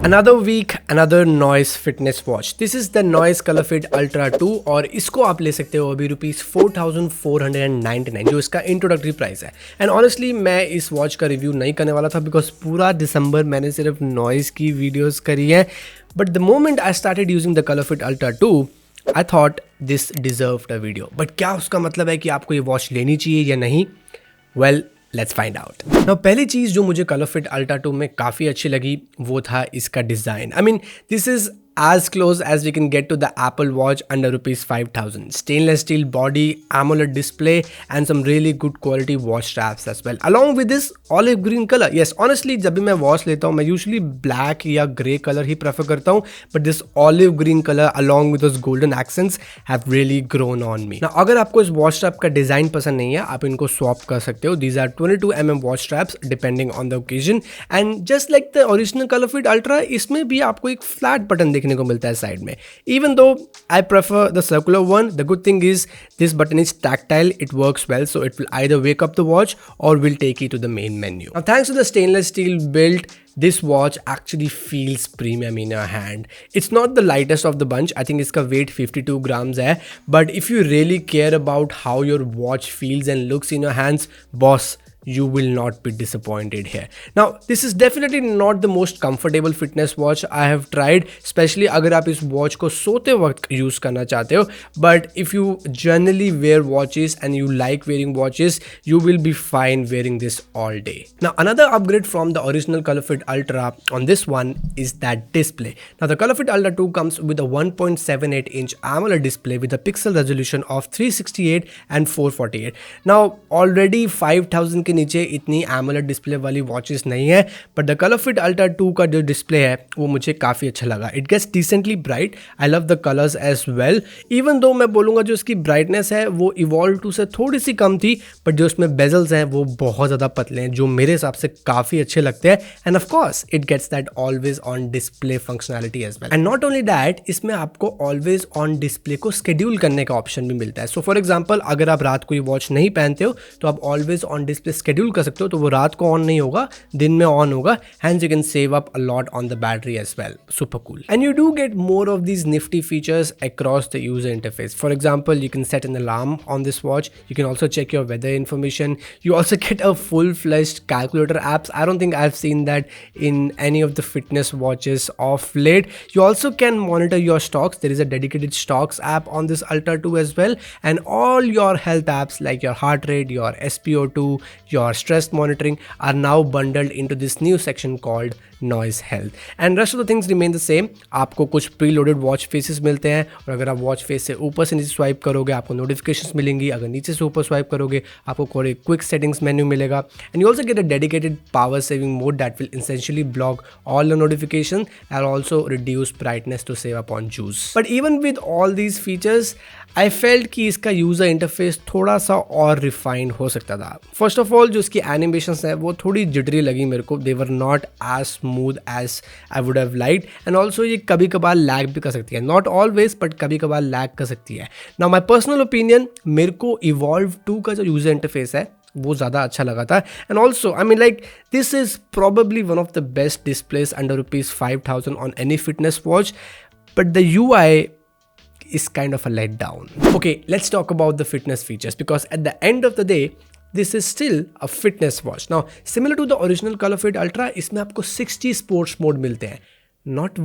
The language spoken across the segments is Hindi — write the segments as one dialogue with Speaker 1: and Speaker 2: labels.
Speaker 1: Another week, another Noise fitness watch. This is the Noise ColorFit Ultra 2 और इसको आप ले सकते हो अभी ₹4499 जो इसका इंट्रोडक्टरी प्राइस है. एंड ऑनेस्टली मैं इस वॉच का रिव्यू नहीं करने वाला था बिकॉज पूरा दिसंबर मैंने सिर्फ नॉइज़ की वीडियोस करी है. But the moment I started using the ColorFit Ultra 2 I thought this deserved a video. But क्या उसका मतलब है कि आपको ये वॉच लेनी चाहिए या नहीं? Well, let's find out. Now पहली चीज़ जो मुझे ColorFit Ultra 2 में काफ़ी अच्छी लगी वो था इसका design. I mean this is as close as we can get to the Apple Watch under ₹5,000. Stainless steel body, AMOLED display and some really good quality watch straps as well. Along with this olive green color. Yes, honestly जब भी मैं वॉच लेता हूँ मैं यूजली ब्लैक या ग्रे कलर ही प्रेफर करता हूँ, but this olive green colour along with those golden accents have really grown on me. Now अगर आपको इस वॉच स्ट्रैप का डिज़ाइन पसंद नहीं है आप इनको स्वैप कर सकते हो. These are 22mm watch straps depending on the occasion and just like the original ColorFit Ultra इसमें भी आपको एक फ्लैट बटन देखने को मिलता है साइड में. Even though I prefer the circular one, the good thing is this button is tactile, it works well, so it will either wake up the watch or will take you to the main menu. Now thanks to the stainless steel build, this watch actually feels premium in your hand. It's not the lightest of the bunch. I think इसका weight 52 grams है, but if you really care about how your watch feels and looks in your hands, boss, you will not be disappointed here. Now this is definitely not the most comfortable fitness watch I have tried, especially अगर आप इस watch को सोते वक्त यूज़ करना चाहते हो. But if you generally wear watches and you like wearing watches, you will be fine wearing this all day. Now another upgrade from the original ColorFit Ultra on this one is that display. Now the ColorFit Ultra 2 comes with a 1.78-inch AMOLED display with a pixel resolution of 368 and 448. Now already 5000 के नीचे इतनी AMOLED डिस्प्ले वाली वॉचेस नहीं है, बट द ColorFit Ultra 2 का जो डिस्प्ले है वो मुझे काफ़ी अच्छा लगा. It gets decently bright. I love the colours as well. Even though मैं बोलूँगा जो इसकी ब्राइटनेस है वो Evolve 2 से थोड़ी सी कम थी, बट जो उसमें बेजल्स हैं वो बहुत ज़्यादा पतले हैं जो मेरे हिसाब से काफ़ी अच्छे लगते हैं. And of course it gets that always on display functionality as well. And not only that, इसमें आपको ऑलवेज ऑन डिस्प्ले को स्केड्यूल करने का ऑप्शन भी मिलता है. सो फॉर एग्जाम्पल अगर आप रात को ये वॉच नहीं पहनते हो तो आप ऑलवेज ऑन डिस्प्ले शेड्यूल कर सकते हो, तो वो रात को ऑन नहीं होगा, दिन में ऑन होगा. Hence you can save up a lot on the battery as well. Super cool. And you do get more of these nifty features across the user interface. For example you can set an alarm on this watch. You can also check your weather information. You also get a full-fledged calculator apps. I don't think I've seen that in any of the fitness watches of late. You also can monitor your stocks. There is a dedicated stocks app on this Ultra 2 as well. And all your health apps like your heart rate, your SpO2, your stress monitoring are now bundled into this new section called Noise Health. And rest of the things remain the same. आपको कुछ प्रीलोडेड वॉच फेसेस मिलते हैं और अगर आप वॉच फेस से ऊपर से नीचे स्वाइप करोगे आपको नोटिफिकेशंस मिलेंगी. अगर नीचे से ऊपर स्वाइप करोगे आपको कोई क्विक सेटिंग्स मेन्यू मिलेगा. And you also get a dedicated power saving mode that will essentially block all the notifications and also reduce brightness to save up on juice. But even with all these features, I felt कि इसका यूज़र इंटरफेस थोड़ा सा और रिफाइंड हो सकता था. फर्स्ट ऑफ ऑल जो इसकी एनिमेशंस हैं वो थोड़ी जिटरी लगी मेरे को. They were not as smooth as I would have liked. And also ये कभी कभार लैग भी कर सकती है. नॉट ऑलवेज बट कभी कभार लैग कर सकती है. नाउ माई पर्सनल ओपिनियन, मेरे को Evolve 2 का जो यूज़र इंटरफेस है वो ज़्यादा अच्छा लगा था. And also I mean like this is probably one of the best displace under ₹5,000 on any fitness watch, but the UI is kind of a letdown. Okay, let's talk about the fitness features because at the end of the day this is still a fitness watch. Now similar to the original ColorFit Ultra, इसमें आपको 60 sports mode मिलते हैं. Not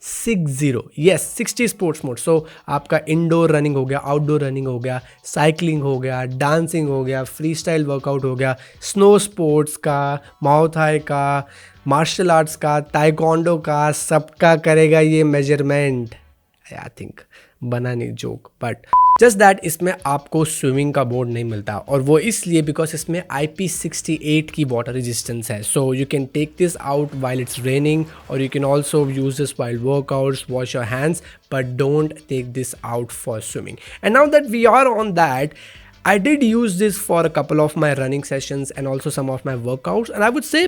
Speaker 1: 60. Yes, 60 sports mode. So आपका इंडोर रनिंग हो गया, आउटडोर रनिंग हो गया, साइकिलिंग हो गया, डांसिंग हो गया, फ्री स्टाइल वर्कआउट हो गया, स्नो स्पोर्ट्स का, माओ थाई का, मार्शल आर्ट्स का, ताइक्वांडो का, सबका करेगा ये मेजरमेंट. आई थिंक बना नहीं जोक, बट जस्ट दैट इसमें आपको स्विमिंग का बोर्ड नहीं मिलता और वो इसलिए बिकॉज इसमें IP68 की वाटर रेजिस्टेंस है. So you can take this out while it's raining और you can also use this while workouts, wash your hands, but don't take this out for swimming. And now that we are on that, I did use this for a couple of my running sessions and also some of my workouts, and I would say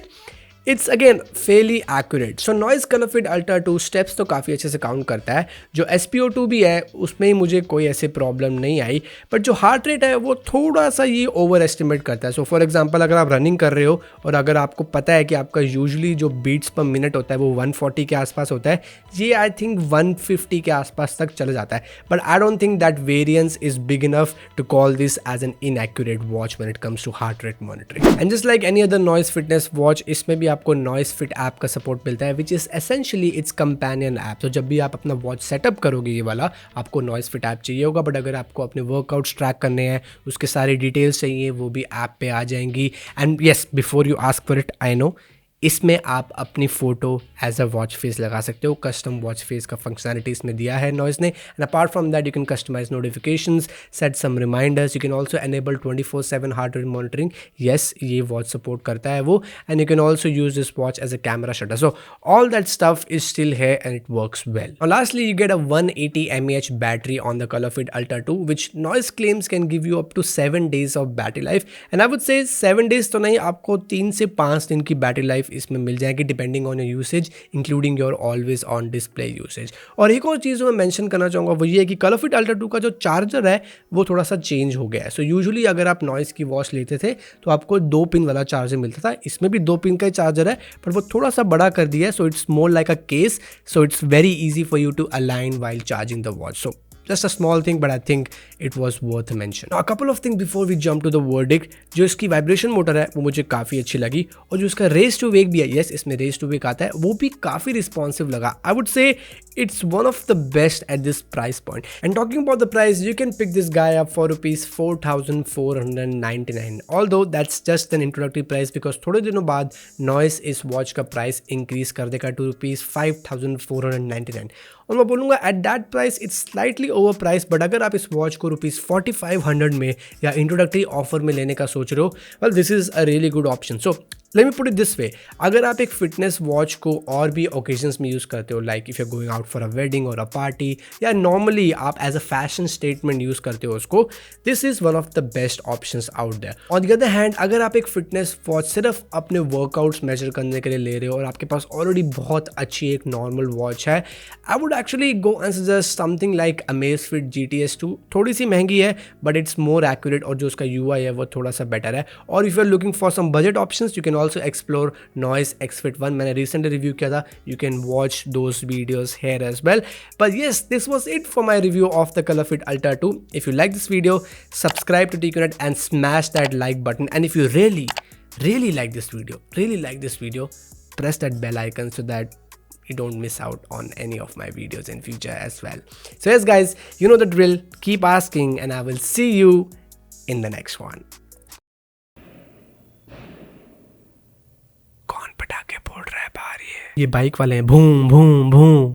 Speaker 1: it's again Fairlie accurate. So noise colour Fit Ultra 2 steps तो काफ़ी अच्छे से काउंट करता है। जो SpO2 भी है उसमें ही मुझे कोई ऐसे प्रॉब्लम नहीं आई, बट जो हार्ट रेट है वो थोड़ा सा ये ओवर एस्टिमेट करता है। सो फॉर एग्जांपल अगर आप रनिंग कर रहे हो और अगर आपको पता है कि आपका यूजुअली जो बीट्स पर मिनट होता है वो 140 के आसपास होता है, ये आई थिंक 150 के आसपास तक चला जाता है। But I don't think that variance is big enough to call this as an inaccurate watch when it comes to heart rate monitoring. And just like any other Noise fitness watch, इसमें भी आपको नॉइज फिट ऐप का सपोर्ट मिलता है, which is essentially its companion app. तो जब भी आप अपना वॉच सेटअप करोगे ये वाला, आपको नॉइज फिट ऐप चाहिए होगा, बट अगर आपको अपने वर्कआउट्स ट्रैक करने हैं, उसके सारी डिटेल्स चाहिए, वो भी ऐप पे आ जाएंगी। And yes, before you ask for it, I know इसमें आप अपनी photo as a watch face लगा सकते हो। कस्टम वॉच फेस का फंक्शनैलिटी इसमें दिया है नॉइज़ ने। And apart from that you can customise notifications, set some reminders, you can also enable 24/7 heart rate monitoring. Yes, ये वॉच सपोर्ट करता है वो। And you can also use this watch as a camera shutter. So all that stuff is still है एंड इट वर्क्स वेल। और lastly you get a 180 mAh battery on the Color Fit Ultra 2, which Noise claims can give you up to 7 days of battery life. And I would say 7 days तो नहीं, आपको 3 से 5 दिन की बैटरी लाइफ इसमें मिल जाएगी, depending on your usage, including your always on display usage. और एक और चीज़ मैं मेंशन करना चाहूँगा वो ये है कि कलर फिट अल्ट्रा 2 का जो चार्जर है वो थोड़ा सा चेंज हो गया है। सो यूजुअली अगर आप नॉइज़ की वॉच लेते थे तो आपको 2 पिन वाला चार्जर मिलता था, इसमें भी 2 पिन का ही चार्जर है, पर वो थोड़ा सा बड़ा कर दिया है। So it's more like a case, so it's very easy for you to align while charging the watch. So just a small thing, but I think it was worth a mention. Now, a couple of things before we jump to the verdict. जो इसकी वाइब्रेशन मोटर है वो मुझे काफ़ी अच्छी लगी, और जो इसका रेस टू वेक भी है, यस इसमें रेस टू वेक आता है, वो भी काफ़ी रिस्पॉन्सिव लगा। आई वुड से it's one of the best at this price point. And talking about the price, you can pick this guy up for rupees 4,499. Although that's just an introductory price, because थोड़े दिनों बाद नॉइस इस वॉच का प्राइस इंक्रीज कर देगा टू रुपीज़ 5,499। और मैं बोलूँगा at that price it's slightly over price, but अगर आप इस वॉच को रुपीज़ 4,500 में या इंट्रोडक्टरी ऑफर में लेने का सोच रहे हो, well this is a really good option. So let me put it this way, अगर आप एक फिटनेस वॉच को और भी ओकेजन्स में यूज़ करते हो, like if you going out for a wedding और अ पार्टी, या नॉर्मली आप as a fashion statement use करते हो उसको, this is one of the best options out there. On the other hand, अगर आप एक फिटनेस वॉच सिर्फ अपने वर्कआउट्स मेजर करने के लिए ले रहे हो और आपके पास ऑलरेडी बहुत अच्छी एक नॉर्मल वॉच है, I would actually go and suggest something like Amazfit GTS 2। थोड़ी सी महंगी है, बट इट्स मोर एक्यूरेट, और जो उसका UI है वो थोड़ा सा बेटर है। और if you are looking for some budget options, you can also explore Noise Xfit 1। मैंने रिसेंटली रिव्यू किया था, you can watch those videos here as well. But yes, this was it for my review of the Color Fit Ultra 2। If you like this video, subscribe to TQNet and smash that like button. And if you really like this video, press that bell icon so that you don't miss out on any of my videos in future as well. So yes guys, you know the drill, keep asking and I will see you in the next one. कौन पटाखे फोड़ रहा है बाहर? ये बाइक वाले हैं, भूम भूम भूम।